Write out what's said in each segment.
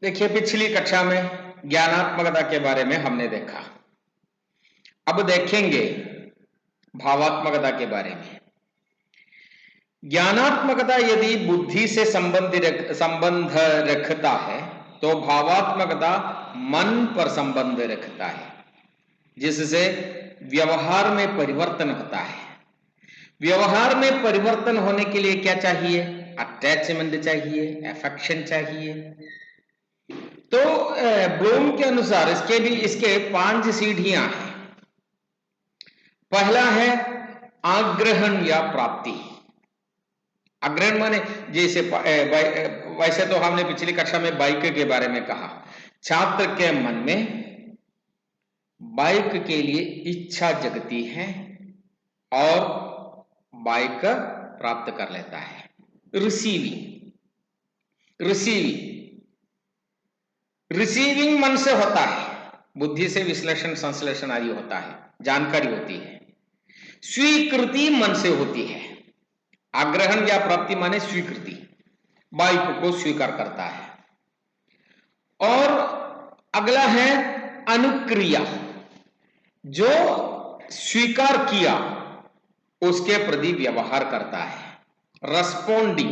देखिए, पिछली कक्षा में ज्ञानात्मकता के बारे में हमने देखा। अब देखेंगे भावात्मकता के बारे में। ज्ञानात्मकता यदि बुद्धि से संबंध रखता है तो भावात्मकता मन पर संबंध रखता है, जिससे व्यवहार में परिवर्तन होता है। व्यवहार में परिवर्तन होने के लिए क्या चाहिए? अटैचमेंट चाहिए, अफेक्शन चाहिए। तो ब्लूम के अनुसार इसके 5 सीढ़ियां हैं। पहला है आग्रहण या प्राप्ति। आग्रहण माने जैसे वैसे तो हमने पिछली कक्षा में बाइक के बारे में कहा। छात्र के मन में बाइक के लिए इच्छा जगती है और बाइक प्राप्त कर लेता है। रिसीविंग मन से होता है, बुद्धि से विश्लेषण संश्लेषण आदि होता है, जानकारी होती है। स्वीकृति मन से होती है। आग्रहण या प्राप्ति माने स्वीकृति, बाइक को स्वीकार करता है। और अगला है अनुक्रिया, जो स्वीकार किया उसके प्रति व्यवहार करता है। रेस्पोंडिंग,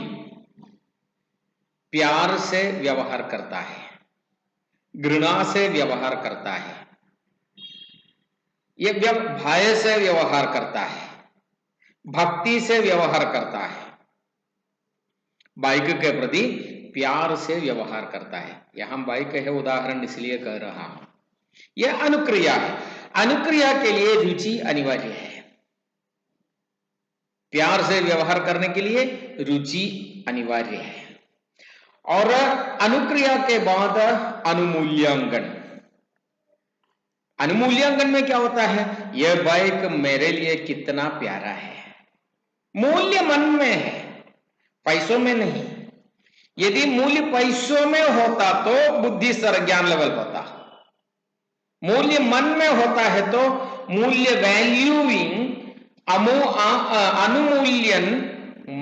प्यार से व्यवहार करता है, घृणा से व्यवहार करता है, यह भय से व्यवहार करता है, भक्ति से व्यवहार करता है, बाइक के प्रति प्यार से व्यवहार करता है। यहां बाइक है उदाहरण इसलिए कह रहा हूं। यह अनुक्रिया है। अनुक्रिया के लिए रुचि अनिवार्य है। प्यार से व्यवहार करने के लिए रुचि अनिवार्य है। और अनुक्रिया के बाद अनुमूल्यांकन। अनुमूल्यांकन में क्या होता है? यह बाइक मेरे लिए कितना प्यारा है। मूल्य मन में है, पैसों में नहीं। यदि मूल्य पैसों में होता तो बुद्धि स्तर ज्ञान लेवल होता। मूल्य मन में होता है तो मूल्य वैल्यूइंग अनुमूल्यन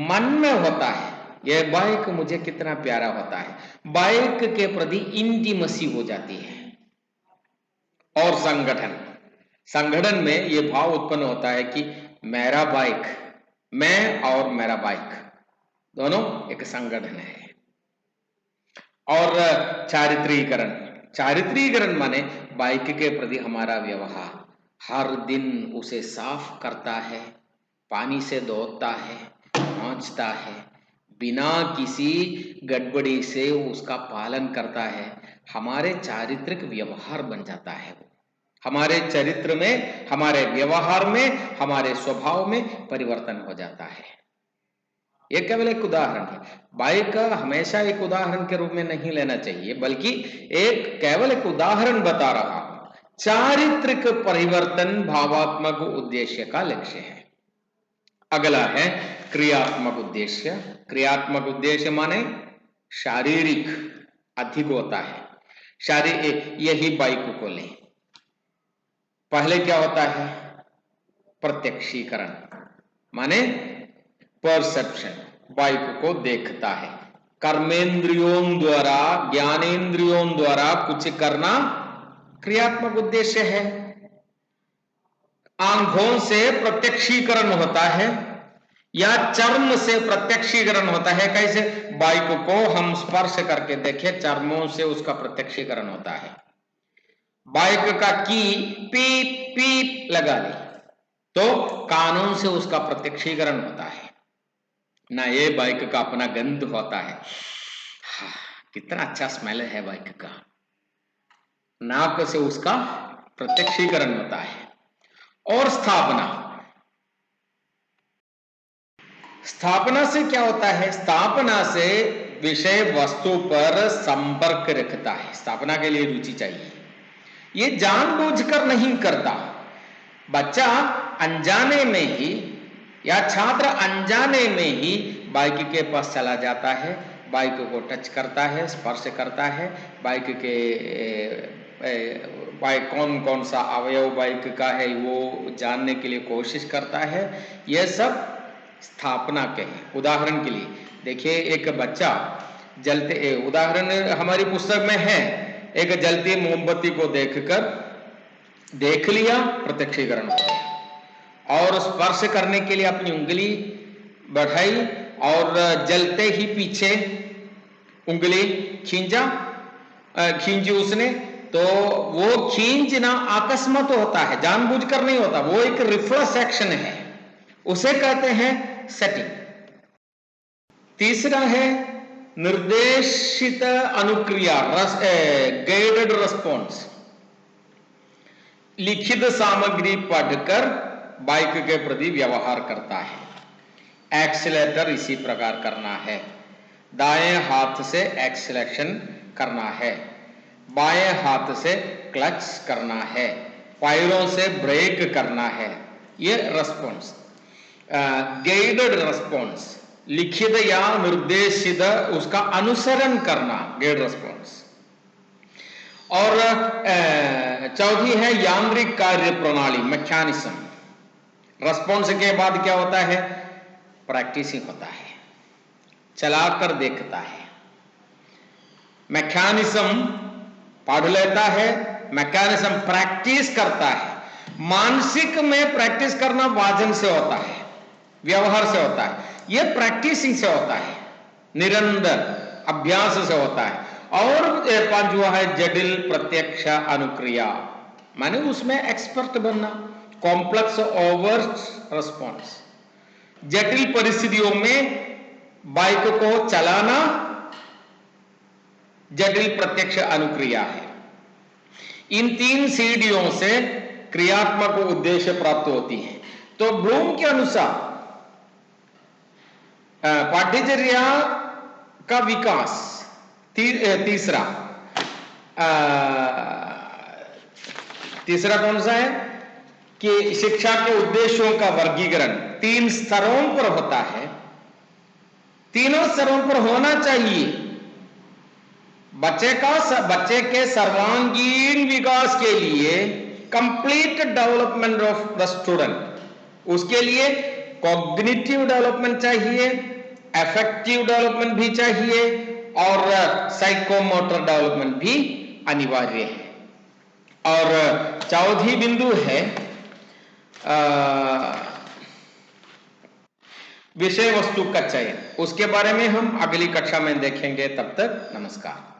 मन में होता है। यह बाइक मुझे कितना प्यारा होता है, बाइक के प्रति इंटीमेसी हो जाती है। और संगठन में यह भाव उत्पन्न होता है कि मेरा बाइक, मैं और मेरा बाइक दोनों एक संगठन है। और चारित्रीकरण माने बाइक के प्रति हमारा व्यवहार। हर दिन उसे साफ करता है, पानी से धोता है, पोंछता है, बिना किसी गड़बड़ी से उसका पालन करता है। हमारे चारित्रिक व्यवहार बन जाता है। हमारे चरित्र में, हमारे व्यवहार में, हमारे स्वभाव में परिवर्तन हो जाता है। यह केवल एक उदाहरण है। बाइक हमेशा एक उदाहरण के रूप में नहीं लेना चाहिए, बल्कि केवल एक उदाहरण बता रहा हूं। चारित्रिक परिवर्तन भावात्मक उद्देश्य का लक्ष्य है। अगला है क्रियात्मक उद्देश्य। क्रियात्मक उद्देश्य माने शारीरिक अधिक होता है। शारीरिक, यही बाइक को ले। पहले क्या होता है? प्रत्यक्षीकरण माने परसेप्शन, बाइक को देखता है। कर्मेंद्रियों द्वारा, ज्ञानेंद्रियों द्वारा कुछ करना क्रियात्मक उद्देश्य है। आंखों से प्रत्यक्षीकरण होता है या चर्म से प्रत्यक्षीकरण होता है। कैसे? बाइक को हम स्पर्श करके देखें, चर्मों से उसका प्रत्यक्षीकरण होता है। बाइक का की पीप पीप लगा ले तो कानों से उसका प्रत्यक्षीकरण होता है ना। ये बाइक का अपना गंध होता है, कितना अच्छा स्मेल है बाइक का। नाक से उसका प्रत्यक्षीकरण होता है। और स्थापना से क्या होता है? स्थापना से विषय वस्तु पर संपर्क रखता है। स्थापना के लिए रुचि चाहिए। ये जानबूझकर नहीं करता। बच्चा अनजाने में ही या छात्र अनजाने में ही बाइक के पास चला जाता है, बाइक को टच करता है, स्पर्श करता है। बाइक कौन सा अवयव बाइक का है वो जानने के लिए कोशिश करता है। यह सब स्थापना के हैं। उदाहरण के लिए देखिए, एक बच्चा जलते उदाहरण हमारी पुस्तक में है, एक जलती मोमबत्ती को देखकर देख लिया, प्रत्यक्षीकरण हो गया, और स्पर्श करने के लिए अपनी उंगली बढ़ाई और जलते ही पीछे उंगली खींची उसने, तो वो खींचना अकस्मात होता है, जानबूझकर नहीं होता, वो एक रिफ्लेक्स एक्शन है, उसे कहते हैं सेटिंग। तीसरा है निर्देशित अनुक्रिया, गाइडेड रिस्पॉन्स। लिखित सामग्री पढ़कर बाइक के प्रति व्यवहार करता है। एक्सीलेटर इसी प्रकार करना है, दाएं हाथ से एक्सीलेशन करना है, बाएं हाथ से क्लच करना है, पैरों से ब्रेक करना है, ये रिस्पॉन्स। गाइडेड रिस्पॉन्स, लिखित या निर्देशित उसका अनुसरण करना, गाइड रिस्पॉन्स। और चौथी है यांत्रिक कार्य प्रणाली, मैकेनिज्म। रिस्पॉन्स के बाद क्या होता है? प्रैक्टिसिंग होता है, चलाकर देखता है। मैकेनिज्म पढ़ लेता है, मैकेनिज्म प्रैक्टिस करता है। मानसिक में प्रैक्टिस करना वाजन से होता है, व्यवहार से होता है, यह प्रैक्टिसिंग से होता है, निरंतर अभ्यास से होता है। और पांचवा है जटिल प्रत्यक्ष अनुक्रिया, माने उसमें एक्सपर्ट बनना, कॉम्प्लेक्स ओवर रिस्पॉन्स। जटिल परिस्थितियों में बाइक को चलाना जटिल प्रत्यक्ष अनुक्रिया है। इन तीन सीढ़ियों से क्रियात्मक उद्देश्य प्राप्त होती है। तो ब्लूम के अनुसार पाठ्यचर्या का विकास तीसरा कौन सा है कि शिक्षा के उद्देश्यों का वर्गीकरण 3 स्तरों पर होता है। तीनों स्तरों पर होना चाहिए। बच्चे के सर्वांगीण विकास के लिए, complete development of the student, उसके लिए कॉग्निटिव डेवलपमेंट चाहिए, अफेक्टिव डेवलपमेंट भी चाहिए और साइकोमोटर डेवलपमेंट भी अनिवार्य है। और चौथी बिंदु है विषय वस्तु का चयन। उसके बारे में हम अगली कक्षा में देखेंगे। तब तक नमस्कार।